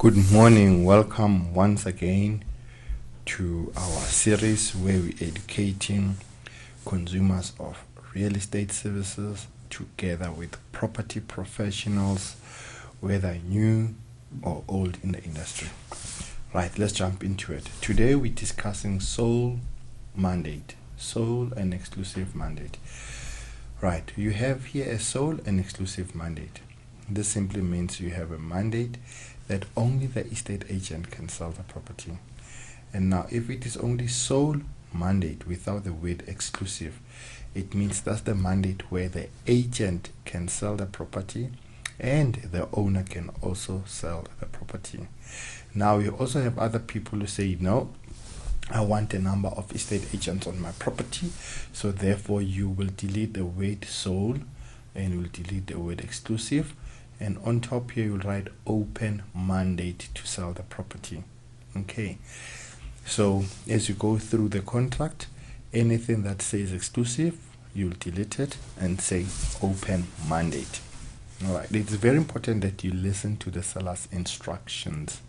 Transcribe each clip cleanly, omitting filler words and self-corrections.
Good morning. Welcome once again to our series where we're educating consumers of real estate services together with property professionals, whether new or old in the industry. Right, let's jump into it. Today we're discussing sole mandate, sole and exclusive mandate. Right, you have here a sole and exclusive mandate. This simply means you have a mandate that only the estate agent can sell the property. And now if it is only sole mandate without the word exclusive, it means that's the mandate where the agent can sell the property and the owner can also sell the property. Now you also have other people who say, no, I want a number of estate agents on my property, so therefore you will delete the word sole and will delete the word exclusive, and on top here you'll write open mandate to sell the property. Okay, so as you go through the contract, anything that says exclusive you'll delete it and say open mandate. All right, it's very important that you listen to the seller's instructions.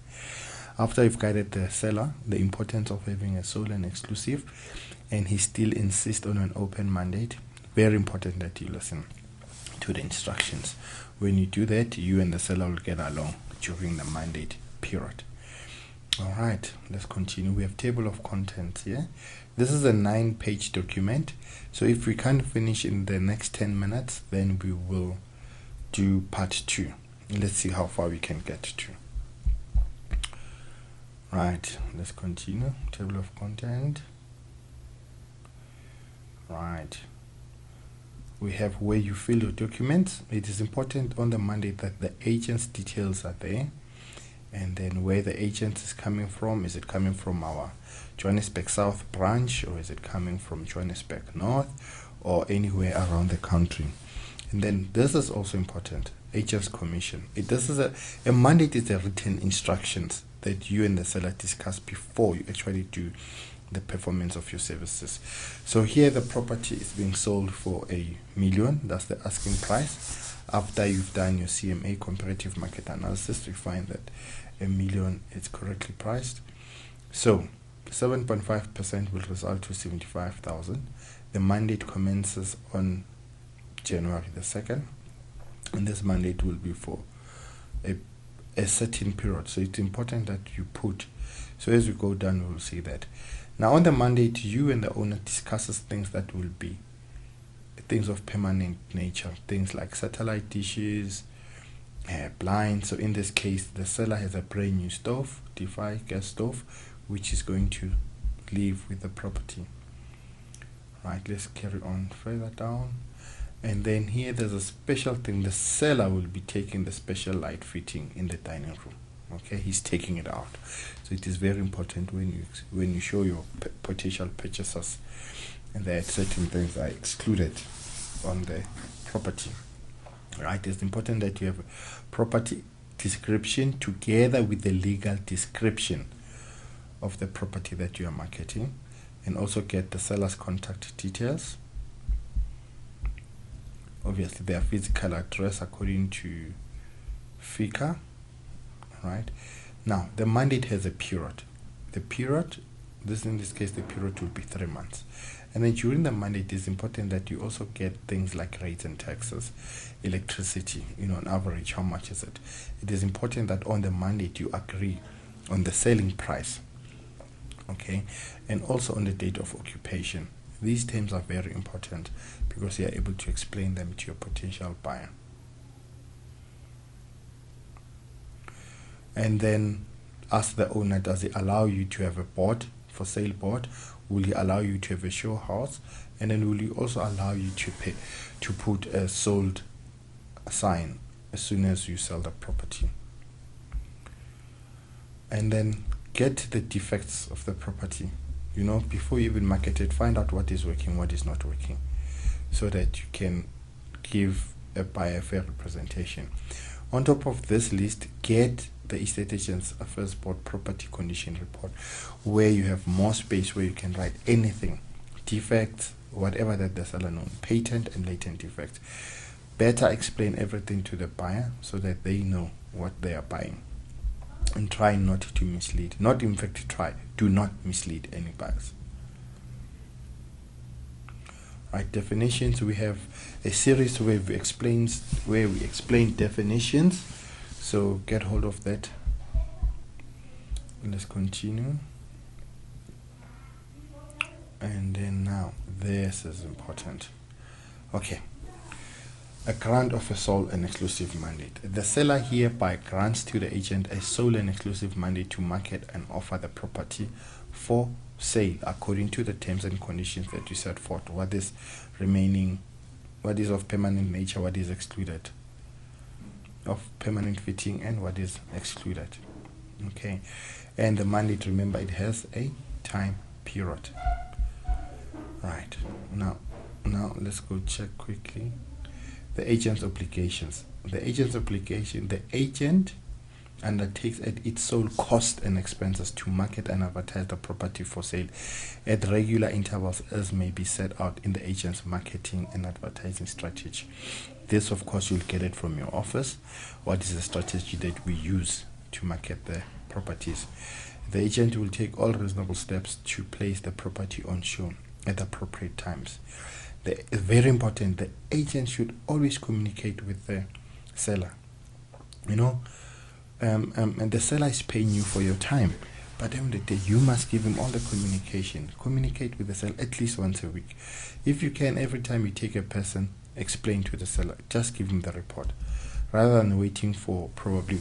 After you've guided the seller the importance of having a sole and exclusive, and he still insists on an open mandate, very important that you listen to the instructions. When you do that, you and the seller will get along during the mandate period. All right, let's continue. We have table of contents here. This is a 9-page document, so if we can't finish in the next 10 minutes, then we will do part 2. Let's see how far we can get to. Right, let's continue. Table of content. Right, we have where you fill your documents. It is important on the mandate that the agent's details are there, and then where the agent is coming from. Is it coming from our Johannesburg South branch, or is it coming from Johannesburg North, or anywhere around the country? And then this is also important, agent's commission. This is a mandate is a written instructions that you and the seller discuss before you actually do the performance of your services. So here the property is being sold for $1 million. That's the asking price. After you've done your CMA, comparative market analysis, you find that $1 million is correctly priced. So 7.5% will result to 75,000. The mandate commences on January the 2nd, and this mandate will be for a certain period. So it's important that you put, so as we go down we will see that. Now on the mandate, you and the owner discusses things that will be things of permanent nature, things like satellite dishes, blinds. So in this case the seller has a brand new stove, Defy gas stove, which is going to live with the property. Right, let's carry on further down. And then here there's a special thing. The seller will be taking the special light fitting in the dining room. Okay, he's taking it out. So it is very important when you show your potential purchasers and that certain things are excluded on the property. Right, it's important that you have a property description together with the legal description of the property that you are marketing, and also get the seller's contact details. Obviously their physical address according to FICA. Right, now the mandate has a period. The period, in this case the period will be 3 months, and then during the mandate it's important that you also get things like rates and taxes, electricity, on average how much is it. It is important that on the mandate you agree on the selling price, okay, and also on the date of occupation. These terms are very important because you are able to explain them to your potential buyer. And then ask the owner, does it allow you to have a board, for sale board? Will he allow you to have a show house? And then will he also allow you to put a sold sign as soon as you sell the property? And then get the defects of the property. Before you even market it, find out what is working, what is not working, so that you can give a buyer fair representation. On top of this list, get the estate agent's first bought property condition report, where you have more space, where you can write anything, defects, whatever that the seller knows, patent and latent defects. Better explain everything to the buyer so that they know what they are buying. and try not to mislead. Not in fact try, do not mislead any buyers. Right, definitions. We have a series where we explain definitions, so get hold of that. Let's continue. And then now this is important. Okay, a grant of a sole and exclusive mandate. The seller hereby grants to the agent a sole and exclusive mandate to market and offer the property for sale according to the terms and conditions that you set forth. What is remaining, what is of permanent nature, what is excluded, of permanent fitting, and what is excluded. Okay, and the mandate, remember, it has a time period. Right, now let's go check quickly the agent's obligations. The agent's obligation: the agent undertakes at its sole cost and expenses to market and advertise the property for sale at regular intervals as may be set out in the agent's marketing and advertising strategy. This, of course, you'll get it from your office. What is the strategy that we use to market the properties? The agent will take all reasonable steps to place the property on show at appropriate times. It's very important, the agent should always communicate with the seller. And the seller is paying you for your time, but at the end of the day, you must give him all the communication. Communicate with the seller at least once a week. If you can, every time you take a person, explain to the seller, just give him the report, rather than waiting for probably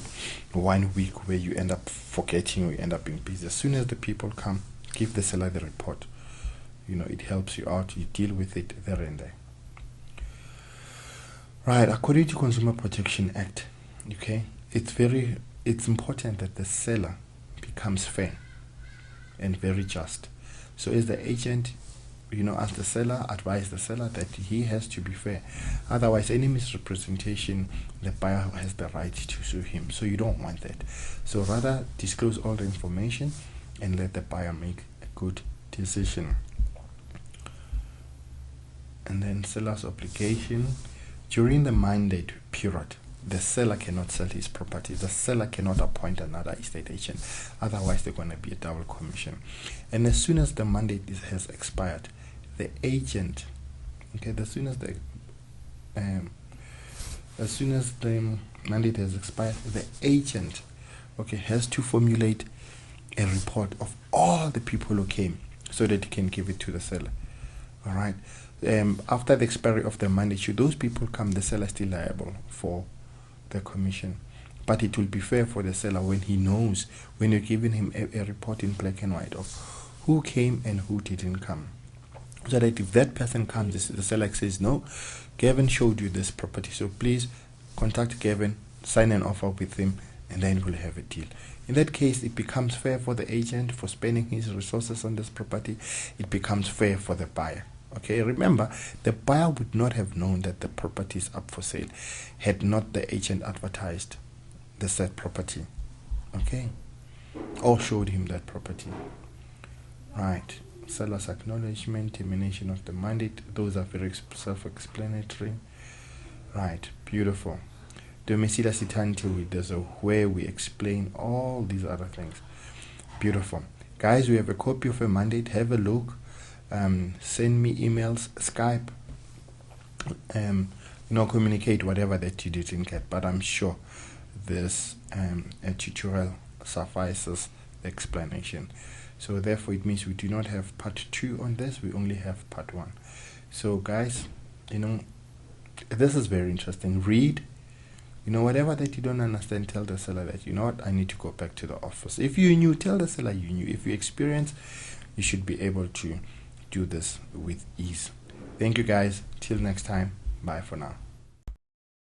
1 week where you end up forgetting or you end up being busy. As soon as the people come, give the seller the report. It helps you out, you deal with it there and there. Right, according to Consumer Protection Act, okay, it's important that the seller becomes fair and very just. So as the agent, as the seller, advise the seller that he has to be fair. Otherwise, any misrepresentation, the buyer has the right to sue him. So you don't want that. So rather disclose all the information and let the buyer make a good decision. And then seller's obligation. During the mandate period, the seller cannot sell his property. The seller cannot appoint another estate agent. Otherwise, there's going to be a double commission. And as soon as the mandate has expired, the agent, as soon as the mandate has expired, the agent, has to formulate a report of all the people who came so that he can give it to the seller. All right. After the expiry of the mandate, should those people come, the seller is still liable for the commission. But it will be fair for the seller when he knows, when you're giving him a report in black and white of who came and who didn't come. So that if that person comes, the seller says, no, Gavin showed you this property, so please contact Gavin, sign an offer with him, and then we'll have a deal. In that case, it becomes fair for the agent for spending his resources on this property. It becomes fair for the buyer. Okay, remember, the buyer would not have known that the property is up for sale had not the agent advertised the said property, okay, or showed him that property. Right, seller's acknowledgement, termination of the mandate, those are very self-explanatory. Right, beautiful. Domicile Sitanti, there's where we explain all these other things. Beautiful. Guys, we have a copy of a mandate. Have a look. Send me emails, Skype, communicate whatever that you didn't get. But I'm sure this a tutorial suffices the explanation. So therefore, it means we do not have part 2 on this. We only have part 1. So guys, this is very interesting. Read. Whatever that you don't understand, tell the seller that, what, I need to go back to the office. If you knew, tell the seller you knew. If you experienced, you should be able to do this with ease. Thank you guys. Till next time. Bye for now.